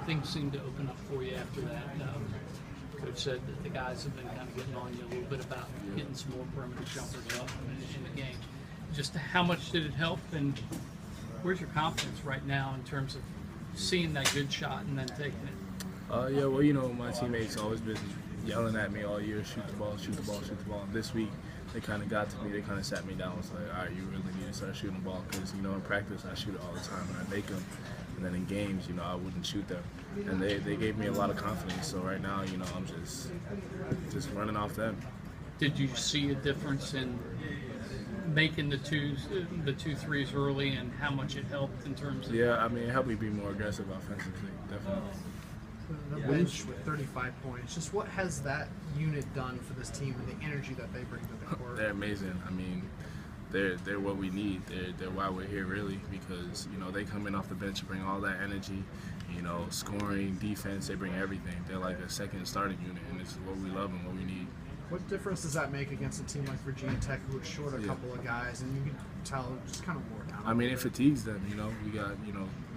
things seemed to open up for you after that. Coach said that the guys have been kind of getting on you a little bit about getting some more perimeter jumpers up in the game. Just how much did it help, and where's your confidence right now in terms of seeing that good shot and then taking it? Yeah, well, my teammates always been yelling at me all year, shoot the ball, shoot the ball, shoot the ball. And this week, they kind of got to me. They kind of sat me down. It's like, all right, you really need to start shooting the ball because, in practice, I shoot it all the time and I make them. And then in games, I wouldn't shoot them. And they gave me a lot of confidence. So right now, I'm just running off them. Did you see a difference in making the two threes early and how much it helped in terms of? Yeah, it helped me be more aggressive offensively, definitely. The bench with 35 points, just what has that unit done for this team and the energy that they bring to the court? They're amazing. They're what we need. They're why we're here, really, because they come in off the bench, bring all that energy, scoring, defense. They bring everything. They're like a second starting unit, and this is what we love and what we need. What difference does that make against a team like Virginia Tech, who was short a couple of guys, and you can tell just kind of wore down? It fatigues them. We got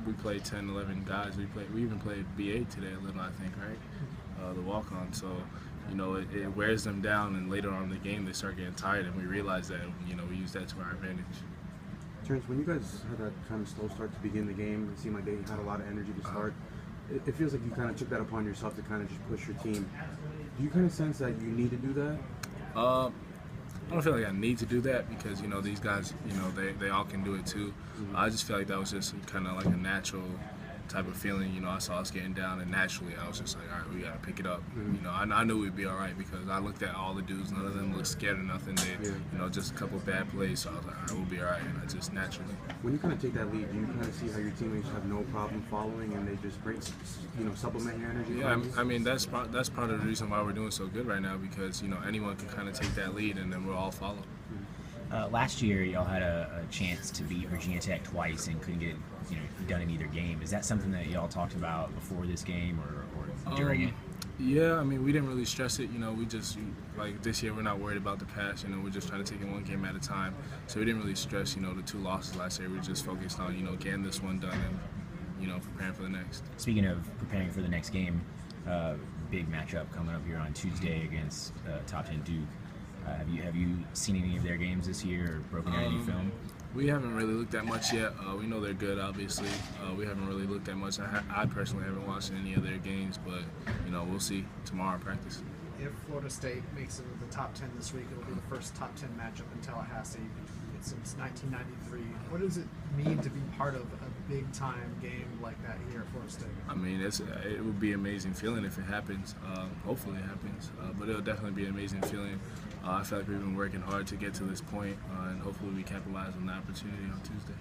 we played 10, 11 guys. We even played BA today a little, I think, right? The walk-on. So it wears them down, and later on in the game they start getting tired, and we realize that. We use that to our advantage. Terance, when you guys had that kind of slow start to begin the game, it seemed like they had a lot of energy to start. It feels like you kind of took that upon yourself to kind of just push your team. Do you kind of sense that you need to do that? I don't feel like I need to do that because these guys they all can do it too. I just feel like that was just kind of like a natural type of feeling. I saw us getting down, and naturally I was just like, all right, we gotta pick it up. I knew we'd be all right because I looked at all the dudes. None of them looked scared or nothing. They just a couple of bad plays. So I was like, all right, we'll be all right. And I just naturally. When you kind of take that lead, do you kind of see how your teammates have no problem following, and they just bring supplement your energy? Yeah, that's part of the reason why we're doing so good right now because anyone can kind of take that lead, and then we'll all follow. Last year, y'all had a chance to beat Virginia Tech twice and couldn't get it done in either game. Is that something that y'all talked about before this game or during it? Yeah, we didn't really stress it. We just, like this year, we're not worried about the past. We're just trying to take it one game at a time. So we didn't really stress, the two losses last year. We were just focused on, getting this one done and, preparing for the next. Speaking of preparing for the next game, big matchup coming up here on Tuesday against top 10 Duke. Have you seen any of their games this year or broken out any film? We haven't really looked at much yet. We know they're good, obviously. We haven't really looked at much. I personally haven't watched any of their games, but we'll see tomorrow in practice. If Florida State makes it to the top 10 this week, it'll be the first top 10 matchup in Tallahassee since 1993. What does it mean to be part of a big-time game like that here at Florida State? It would be an amazing feeling if it happens. Hopefully it happens, but it'll definitely be an amazing feeling. I feel like we've been working hard to get to this point, and hopefully we capitalize on the opportunity on Tuesday.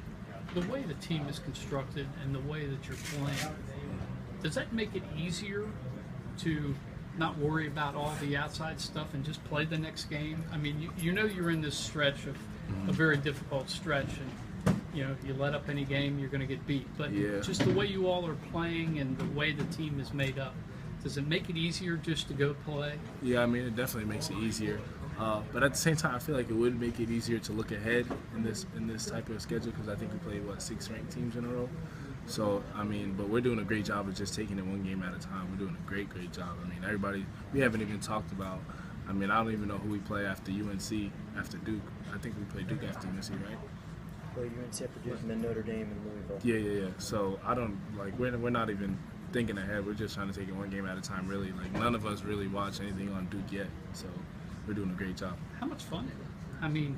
The way the team is constructed and the way that you're playing, does that make it easier to not worry about all the outside stuff and just play the next game? You're in this stretch of a very difficult stretch, and you let up any game, you're going to get beat. But just the way you all are playing and the way the team is made up, does it make it easier just to go play? Yeah, it definitely makes it easier. But at the same time, I feel like it would make it easier to look ahead in this type of schedule because I think we played 6 ranked teams in a row. So but we're doing a great job of just taking it one game at a time. We're doing a great job. Everybody, we haven't even talked about. I don't even know who we play after UNC, after Duke. I think we play Duke after UNC, right? Well, UNC after Duke and then Notre Dame and Louisville. Yeah. So I don't we're not even thinking ahead. We're just trying to take it one game at a time. Really, none of us really watch anything on Duke yet. So. We're doing a great job. How much fun is it?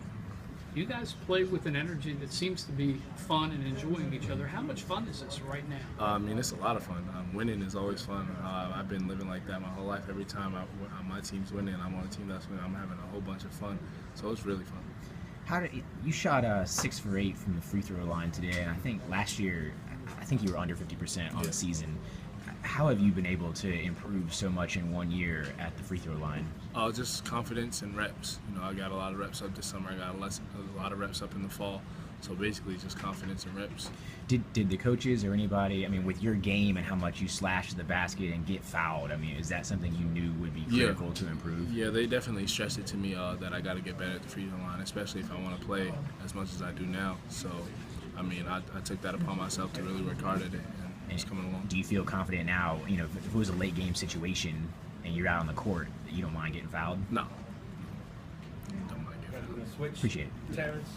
You guys play with an energy that seems to be fun and enjoying each other. How much fun is this right now? It's a lot of fun. Winning is always fun. I've been living like that my whole life. Every time my team's winning, I'm on a team that's winning, I'm having a whole bunch of fun. So it's really fun. You shot 6 for 8 from the free throw line today, and I think last year, you were under 50% on the season. How have you been able to improve so much in 1 year at the free throw line? Just confidence and reps. I got a lot of reps up this summer. I got a lot of reps up in the fall. So basically just confidence and reps. Did the coaches or anybody, with your game and how much you slash the basket and get fouled, is that something you knew would be critical to improve? Yeah, they definitely stressed it to me that I got to get better at the free throw line, especially if I want to play as much as I do now. So, I took that upon myself to really work hard at it. it's coming along. Do you feel confident now? You know, if it was a late game situation and you're out on the court, that you don't mind getting fouled? No. Don't mind getting fouled. Appreciate it. Terance.